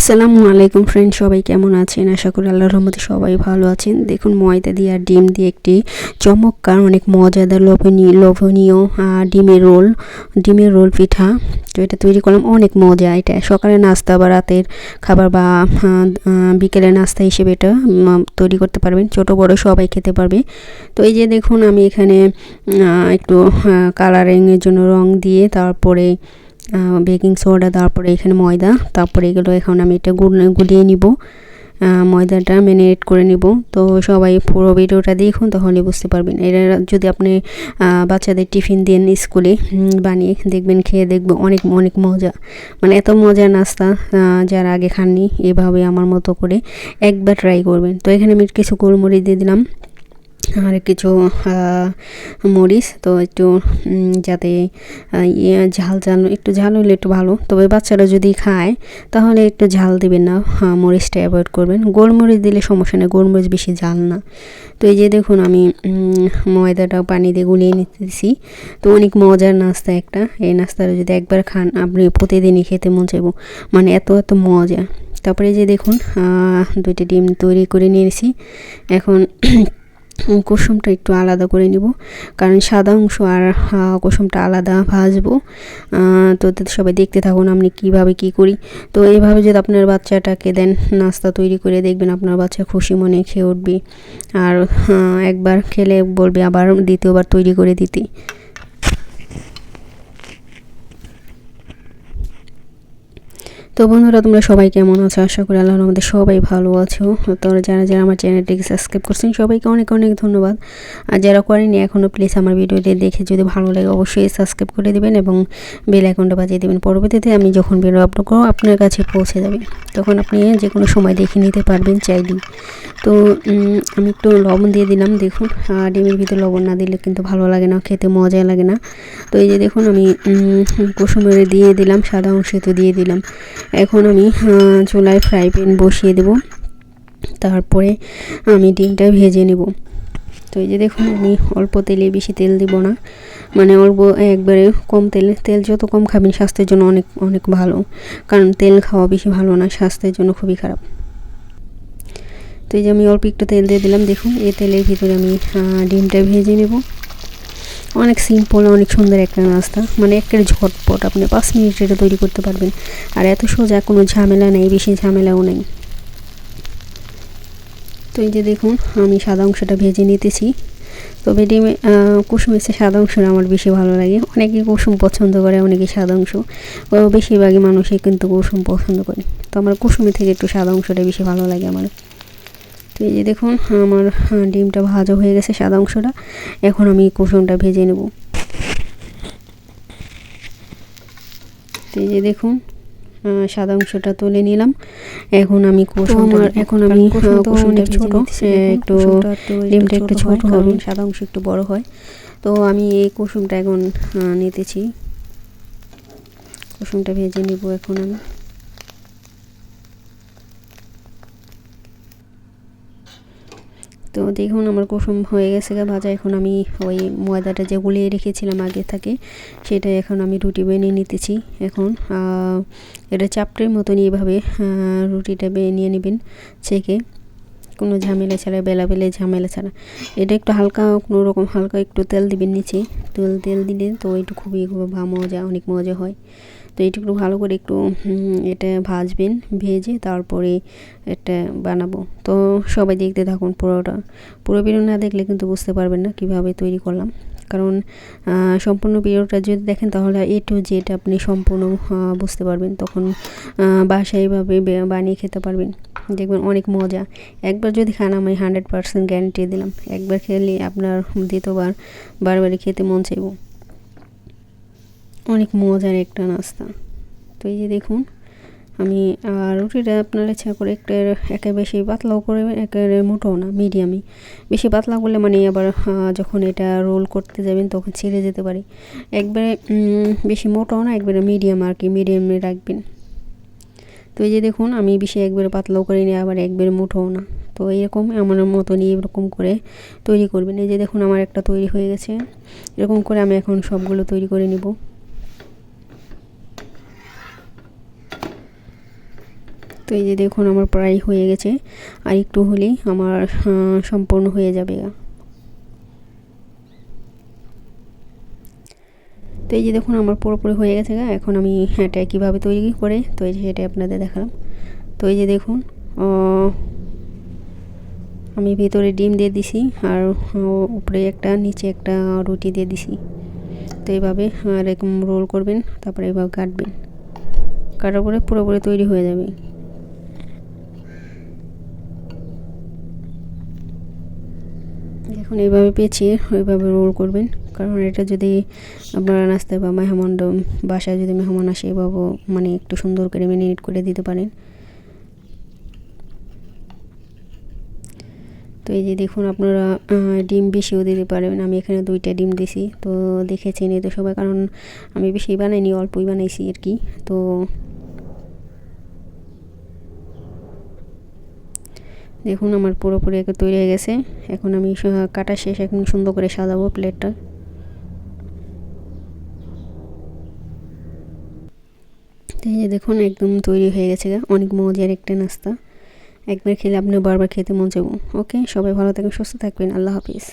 আসসালামু আলাইকুম ফ্রেন্ড, সবাই কেমন আছেন? আশা করি আল্লাহর রহমতে সবাই ভালো আছেন। দেখুন, ময়দা দিয়ে আর ডিম দিয়ে একটি চমৎকার অনেক মজাদার লোভনীয় ডিমের রোল পিঠা। তো এটা তৈরি করলাম, অনেক মজা। এটা সকালে নাস্তা বা রাতের খাবার বা বিকেলের নাস্তা হিসেবে এটা তৈরি করতে পারবেন। ছোট বড় সবাই খেতে পারবে। তো এই যে দেখুন, আমি এখানে একটু কালারিংয়ের জন্য রং দিয়ে, তারপরে বেকিং সোডা, তারপরে এখানে ময়দা, তারপরে এগুলো এখন আমি এটা গুলিয়ে নিব, ময়দাটা ম্যারিনেট করে নিব। তো সবাই পুরো ভিডিওটা দেখুন, তাহলে বুঝতে পারবেন। এটা যদি আপনি বাচ্চাদের টিফিন দেন স্কুলে, বানিয়ে দেখবেন, খেয়ে দেখবেন অনেক অনেক মজা। মানে এত মজার নাস্তা যারা আগে খাননি, এভাবে আমার মতো করে একবার ট্রাই করবেন। তো এখানে আমি কিছু গোলমরিচ দিয়ে দিলাম আর কিছু মরিচ, তো একটু যাতে একটু ঝাল হলে একটু ভালো। তবে বাচ্চারা যদি খায় তাহলে একটু ঝাল দেবেন না, মরিচটা অ্যাভয়েড করবেন। গোলমরিচ দিলে সমস্যা নেই, গোলমরিচ বেশি ঝাল না। তো এই যে দেখুন, আমি ময়দাটা পানি দিয়ে গুলিয়ে নিতেছি। তো অনেক মজার নাস্তা একটা। এই নাস্তাটা যদি একবার খান, আপনি প্রতিদিনই খেতে মন চাইব, মানে এত এত মজা। তারপরে যে দেখুন, 2টি ডিম তৈরি করে নিয়েছি। এখন কুসুমটা একটু আলাদা করে নিব, কারণ সাদা অংশ আর কুসুমটা আলাদা ভাজবো। তো সবাই দেখতে থাকুন আমি কিভাবে কি করি। তো এইভাবে যদি আপনার বাচ্চাটাকে দেন নাস্তা তৈরি করে, দেখবেন আপনার বাচ্চা খুশি মনে খেয়ে উঠবে, আর একবার খেলে বলবে আবার দ্বিতীয়বার তৈরি করে দিতে। তো বন্ধুরা, তোমরা সবাই কেমন আছো? আশা করি আল্লাহর রহমতে সবাই ভালো আছো। তো যারা যারা আমার চ্যানেলটিকে সাবস্ক্রাইব করছেন, সবাইকে অনেক অনেক ধন্যবাদ। আর যারা করেনি এখনও, প্লিজ আমার ভিডিওটি দেখে যদি ভালো লাগে অবশ্যই সাবস্ক্রাইব করে দেবেন এবং বেল আইকনটা বাজিয়ে দেবেন। পরবর্তীতে আমি যখন ভিডিও আপলোড করব আপনার কাছে পৌঁছে যাবে, তখন আপনি যে কোনো সময় দেখে নিতে পারবেন চাইলেই। তো আমি একটু লবণ দিয়ে দিলাম। দেখুন, ডিমের ভিতরে লবণ না দিলে কিন্তু ভালো লাগে না, খেতে মজা লাগে না। তো এই যে দেখুন, আমি কুসুমের দিয়ে দিলাম, সাদা অংশে তো দিয়ে দিলাম। এখন আমি চুলায় ফ্রাই প্যান বসিয়ে দেব, তারপরে আমি ডিমটা ভেজে নেব। তো এই যে দেখুন, আমি অল্প তেলে, বেশি তেল দিব না, মানে অল্প একবারে কম তেল যত কম খাবেন স্বাস্থ্যের জন্য অনেক অনেক ভালো, কারণ তেল খাওয়া বেশি ভালো না, স্বাস্থ্যের জন্য খুবই খারাপ। তো এই যে আমি অল্প একটু তেল দিয়ে দিলাম। দেখুন, এই তেলের ভিতরে আমি ডিমটা ভেজে নেব। অনেক সিম্পল, অনেক সুন্দর একটা নাস্তা, মানে একেবারে ঝটপট, আপনি 5 মিনিটে এটা তৈরি করতে পারবেন। আর এত সোজা, কোনো ঝামেলা নেই, বেশি ঝামেলাও নেই। তো এই যে দেখুন, আমি সাদা অংশটা ভেজে নিতেছি। তবে ডিমে কুসুমের চেয়ে সাদা অংশটা আমার বেশি ভালো লাগে। অনেকে কুসুম পছন্দ করে, অনেকে সাদা অংশ, বেশিরভাগই মানুষই কিন্তু কুসুম পছন্দ করে। তো আমার কুসুমের থেকে একটু সাদা অংশটা বেশি ভালো লাগে আমার। তো এই যে দেখুন, আমার ডিমটা ভাজা হয়ে গেছে, সাদা অংশটা। এখন আমি কুসুমটা ভেজে নেব। তো এই যে দেখুন, সাদা অংশটা তুলে নিলাম। এখন আমি কুসুমটা অনেক ছোট, একটু ডিমটা একটু ছোট হবে, সাদা অংশ একটু বড় হয়। তো আমি এই কুসুমটা এখন নিতেছি, কুসুমটা ভেজে নিব এখন আমি। তো দেখুন, আমার কুসুম হয়ে গেছে ভাজা। এখন আমি ওই ময়দাটা যে গুলিয়ে রেখেছিলাম আগে থেকে, সেটা এখন আমি রুটি বানিয়ে নিতেছি। এখন এটা চাপটির মতন এইভাবে রুটিটা বানিয়ে নেবেন, ছেঁকে, কোনো ঝামেলা ছাড়া, বেলে ঝামেলা ছাড়া। এটা একটু হালকা, কোনো রকম হালকা একটু তেল দিবেন নিচে, তেল দিলে তো একটু খুবই মজা, অনেক মজা হয়। তো এইটুকু ভালো করে একটু এটা ভাজবেন, ভেজে তারপরে এটা বানাবো। তো সবাই দেখতে থাকুন পুরো ভিডিও না দেখলে কিন্তু বুঝতে পারবেন না কিভাবে তৈরি করলাম, কারণ সম্পূর্ণ ভিডিওটা যদি দেখেন তাহলে A to Z আপনি সম্পূর্ণ বুঝতে পারবেন, তখন বাসায় এইভাবে বানিয়ে খেতে পারবেন, দেখবেন অনেক মজা। একবার যদি খান, আমি 100% গ্যারান্টি দিলাম, একবার খেলে আপনার দ্বিতীয়বার বারবারই খেতে মন চাইব। অনেক মজার একটা নাস্তা। তো এই যে দেখুন, আমি রুটিটা আপনার ইচ্ছা করে একটু একে বেশি পাতলাও করে, একেবারে মোটাও না, মিডিয়ামই। বেশি পাতলা করলে মানে আবার যখন এটা রোল করতে যাবেন তখন ছিঁড়ে যেতে পারে। একবারে বেশি মোটাও না, একবারে মিডিয়াম আর কি, মিডিয়ামে রাখবেন। তো এই যে দেখুন, আমি বেশি একবারে পাতলাও করে নিই, আবার একবারে মোটাও না। তো এরকম আমার মতনই এরকম করে তৈরি করবেন। এই যে দেখুন, আমার একটা তৈরি হয়ে গেছে। এরকম করে আমি এখন সবগুলো তৈরি করে নিব। তো তো এই যে দেখুন আমার প্রায় হয়ে গেছে, আর একটু হলেই আমার সম্পূর্ণ হয়ে যাবে। তো এই যে দেখুন আমার পুরোপুরি হয়ে গেছে। এখন আমি এটা কীভাবে তৈরি করে তো এই যে সেটাই আপনাদের দেখালাম। তো এই যে দেখুন আমি ভিতরে ডিম দিয়ে দিছি, আর উপরে একটা নিচে একটা রুটি দিয়ে দিছি। তো এইভাবে এরকম রোল করবেন, তারপরে এইভাবে কাটবেন, কাটার পরে পুরোপুরি তৈরি হয়ে যাবে। এখন এইভাবে পেঁচিয়ে ওইভাবে রোল করবেন, কারণ এটা যদি আপনারা নাস্তায় বা মেহমান বাসায় যদি মেহমান আসে এভাবে মানে একটু সুন্দর করে ম্যারিনেট করে দিতে পারেন। তো এই যে দেখুন আপনারা ডিম বেশিও দিতে পারেন, আমি এখানে 2টা ডিম দিছি। তো দেখেছেন এই তো সবাই, কারণ আমি বেশি বানাইনি, অল্পই বানাইছি আর কি। তো দেখুন আমার পুরোপুরি তৈরি হয়ে গেছে। এখন আমি কাটা শেষ, এখন সুন্দর করে সাজাবো প্লেটটা। তো এই যে দেখুন একদম তৈরি হয়ে গেছে, অনেক মজার একটা নাস্তা। একবার খেলে আপনি বারবার খেতে মন চাইবো। ওকে, সবাই ভালো থাকবেন, সুস্থ থাকবেন, আল্লাহ হাফিজ।